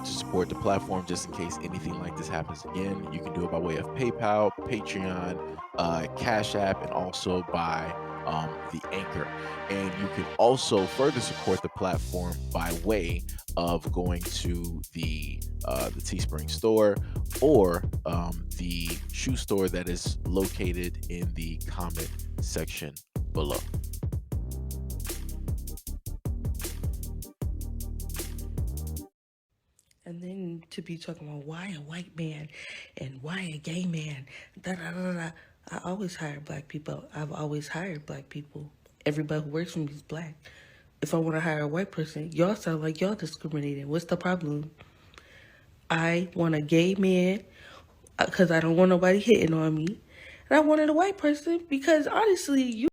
to support the platform just in case anything like this happens again, you can do it by way of PayPal, Patreon, Cash App, and also by the Anchor. And you can also further support the platform by way of going to the Teespring store or the shoe store that is located in the comment section below. And then to be talking about why a white man and why a gay man, da da da da. I always hire black people. I've always hired black people. Everybody who works for me is black. If I want to hire a white person, y'all sound like y'all discriminating. What's the problem? I want a gay man because I don't want nobody hitting on me. And I wanted a white person because honestly,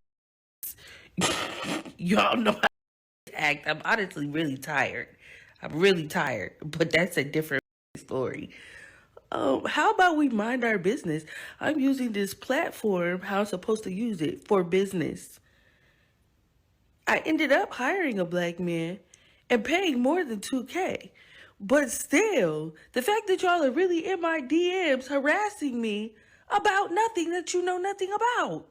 y'all know how to act. I'm honestly really tired. I'm really tired, but that's a different story. How about we mind our business? I'm using this platform how I'm supposed to use it for business. I ended up hiring a black man and paying more than 2K. But still, the fact that y'all are really in my DMs harassing me about nothing that you know nothing about.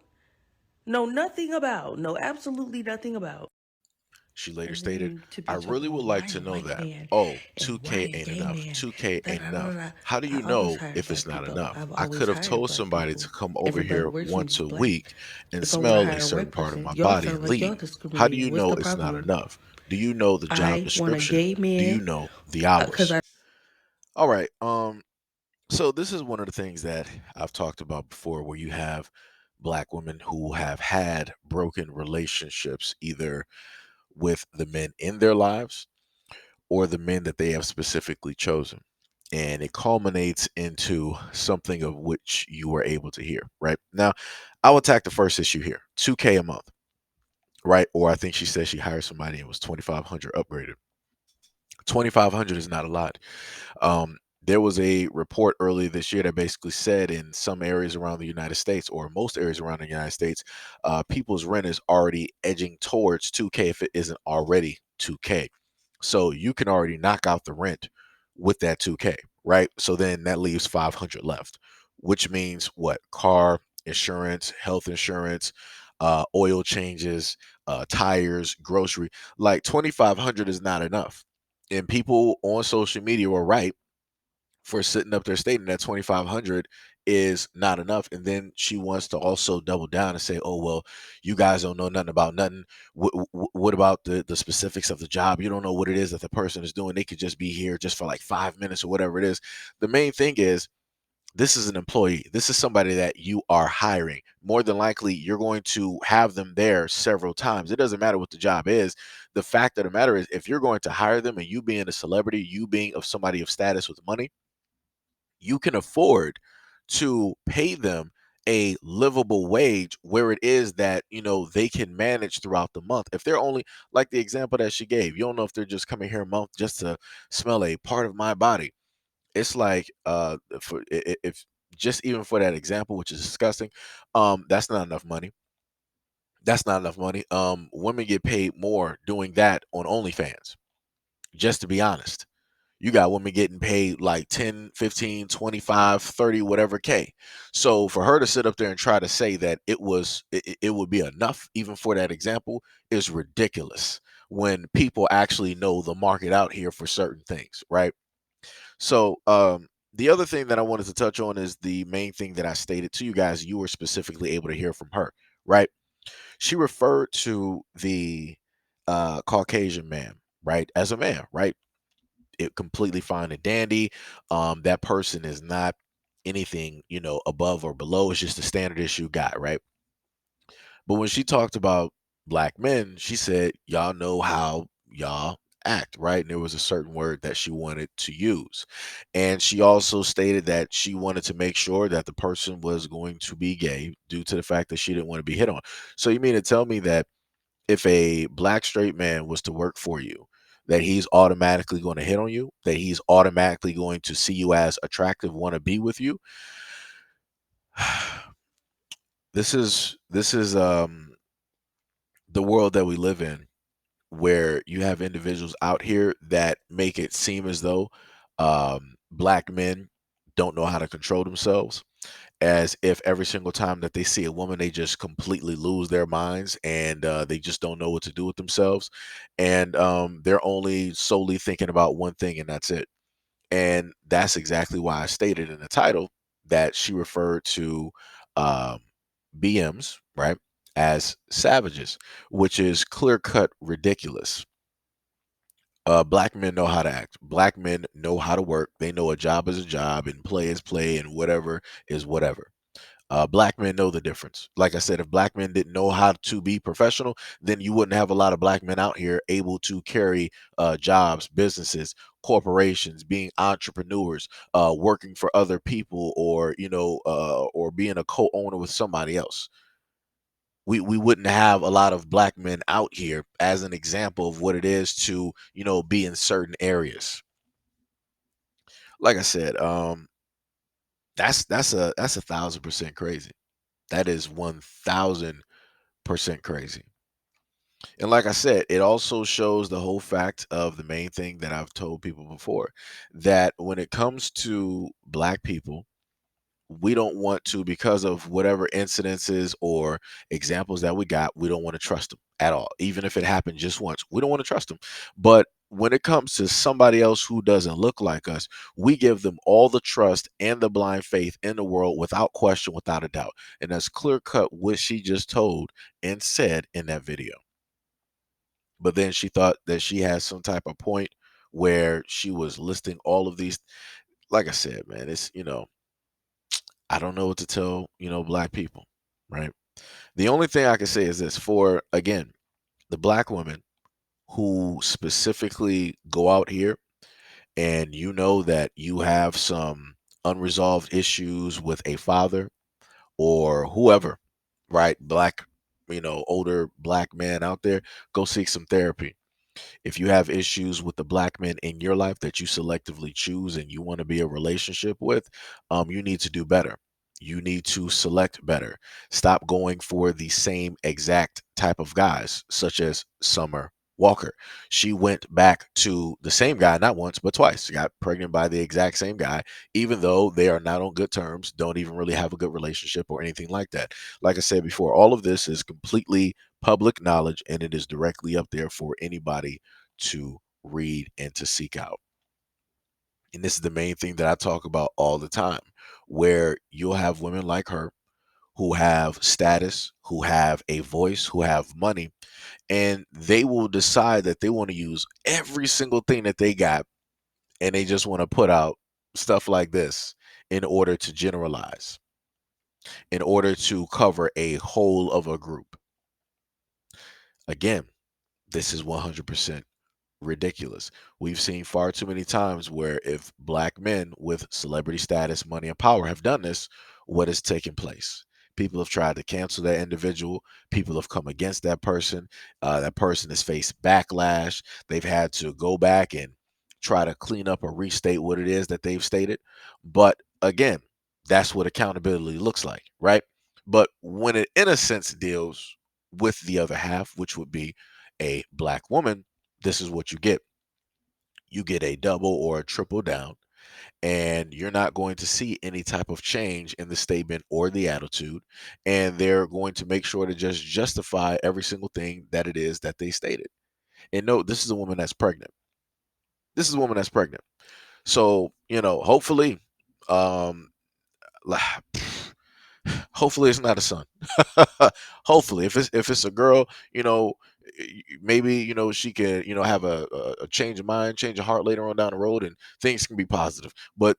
Know nothing about. Know absolutely nothing about. She later And stated, then to I be talking really would about like why to a know white that. man Oh, and why 2K a ain't gay enough. man, 2K da ain't da da enough. da. How do you I always know hire if it's black not people. enough? I've I always could have hired told black somebody to people. come over Everybody here who works for me once is a black. week and If I want to smell a hire a certain white part of person, my y'all body sound and like y'all leave. How do discriminating. you What's know the it's not problem? enough? Do you know the job I want a description? gay Do you man know the because hours? I All right. So this is one of the things that I've talked about before where you have black women who have had broken relationships either with the men in their lives or the men that they have specifically chosen. And it culminates into something of which you were able to hear, right? Now, I'll attack the first issue here 2K a month, right? Or I think she said she hired somebody and it was 2,500 upgraded. 2,500 is not a lot. There was a report earlier this year that basically said in some areas around the United States, or most areas around the United States, people's rent is already edging towards 2K if it isn't already 2K. So you can already knock out the rent with that 2K, right? So then that leaves 500 left, which means what? Car insurance, health insurance, oil changes, tires, grocery. Like 2,500 is not enough. And people on social media were right for sitting up there stating that 2,500 is not enough. And then she wants to also double down and say, oh, well, you guys don't know nothing about nothing. What about the specifics of the job? You don't know what it is that the person is doing. They could just be here just for like 5 minutes or whatever it is. The main thing is, this is an employee. This is somebody that you are hiring. More than likely, you're going to have them there several times. It doesn't matter what the job is. The fact of the matter is, if you're going to hire them and you being a celebrity, you being of somebody of status with money, you can afford to pay them a livable wage where it is that they can manage throughout the month. If they're only, like the example that she gave, you don't know if they're just coming here a month just to smell a part of my body. It's like for if just even for that example, which is disgusting, that's not enough money. That's not enough money. Women get paid more doing that on OnlyFans, just to be honest. You got women getting paid like 10, 15, 25, 30, whatever K. So for her to sit up there and try to say that it would be enough even for that example is ridiculous when people actually know the market out here for certain things, right? So the other thing that I wanted to touch on is the main thing that I stated to you guys, you were specifically able to hear from her, right? She referred to the Caucasian man, right, as a man, right? It completely fine and dandy. That person is not anything, above or below. It's just a standard issue guy, right? But when she talked about black men, she said, y'all know how y'all act, right? And there was a certain word that she wanted to use. And she also stated that she wanted to make sure that the person was going to be gay due to the fact that she didn't want to be hit on. So you mean to tell me that if a black straight man was to work for you, that he's automatically going to hit on you, that he's automatically going to see you as attractive, want to be with you? This is the world that we live in, where you have individuals out here that make it seem as though Black men don't know how to control themselves, as if every single time that they see a woman, they just completely lose their minds and they just don't know what to do with themselves. And they're only solely thinking about one thing, and that's it. And that's exactly why I stated in the title that she referred to um, BMs, right, as savages, which is clear cut ridiculous. Black men know how to act. Black men know how to work. They know a job is a job and play is play and whatever is whatever. Black men know the difference. Like I said, if black men didn't know how to be professional, then you wouldn't have a lot of black men out here able to carry jobs, businesses, corporations, being entrepreneurs, working for other people, or or being a co-owner with somebody else. We wouldn't have a lot of black men out here as an example of what it is to be in certain areas. Like I said, that's 1,000% crazy. That is 1,000% crazy. And like I said, it also shows the whole fact of the main thing that I've told people before, that when it comes to black people, we don't want to, because of whatever incidences or examples that we got, we don't want to trust them at all. Even if it happened just once, we don't want to trust them. But when it comes to somebody else who doesn't look like us, we give them all the trust and the blind faith in the world without question, without a doubt. And that's clear cut what she just told and said in that video. But then she thought that she had some type of point where she was listing all of these. Like I said, man, I don't know what to tell, black people, right? The only thing I can say is this: for, again, the black women who specifically go out here and you know that you have some unresolved issues with a father or whoever, right? Black, older black man out there, go seek some therapy. If you have issues with the black men in your life that you selectively choose and you want to be a relationship with, you need to do better. You need to select better. Stop going for the same exact type of guys, such as Summer Walker. She went back to the same guy not once but twice. She got pregnant by the exact same guy, even though they are not on good terms, don't even really have a good relationship or anything like that. Like I said before, all of this is completely public knowledge, and it is directly up there for anybody to read and to seek out. And this is the main thing that I talk about all the time, where you'll have women like her who have status, who have a voice, who have money, and they will decide that they want to use every single thing that they got, and they just want to put out stuff like this in order to generalize, in order to cover a whole of a group. Again, this is 100% ridiculous. We've seen far too many times where if black men with celebrity status, money, and power have done this, what has taken place? People have tried to cancel that individual. People have come against that person. That person has faced backlash. They've had to go back and try to clean up or restate what it is that they've stated. But again, that's what accountability looks like, right? But when it, in a sense, deals with the other half, which would be a black woman, this is what you get. You get a double or a triple down, and you're not going to see any type of change in the statement or the attitude. And they're going to make sure to just justify every single thing that it is that they stated. And no, this is a woman that's pregnant. This is a woman that's pregnant. So, hopefully, um, hopefully it's not a son. Hopefully, if it's a girl, maybe she can have a change of mind, change of heart later on down the road, and things can be positive. But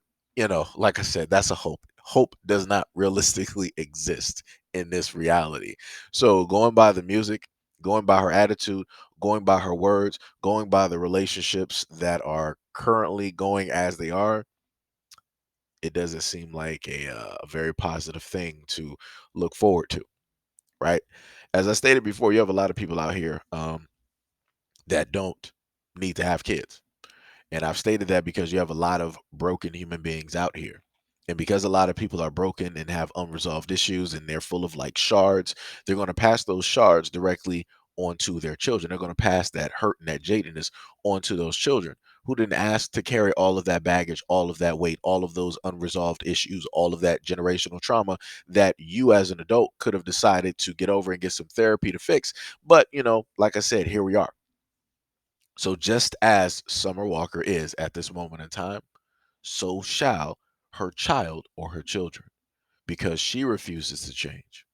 like I said, that's a hope. Hope does not realistically exist in this reality. So going by the music, going by her attitude, going by her words, going by the relationships that are currently going as they are, it doesn't seem like a very positive thing to look forward to, right? As I stated before, you have a lot of people out here that don't need to have kids. And I've stated that because you have a lot of broken human beings out here. And because a lot of people are broken and have unresolved issues and they're full of like shards, they're going to pass those shards directly onto their children. They're going to pass that hurt and that jadedness onto those children. who didn't ask to carry all of that baggage, all of that weight, all of those unresolved issues, all of that generational trauma that you as an adult could have decided to get over and get some therapy to fix. But, like I said, here we are. So just as Summer Walker is at this moment in time, so shall her child or her children, because she refuses to change.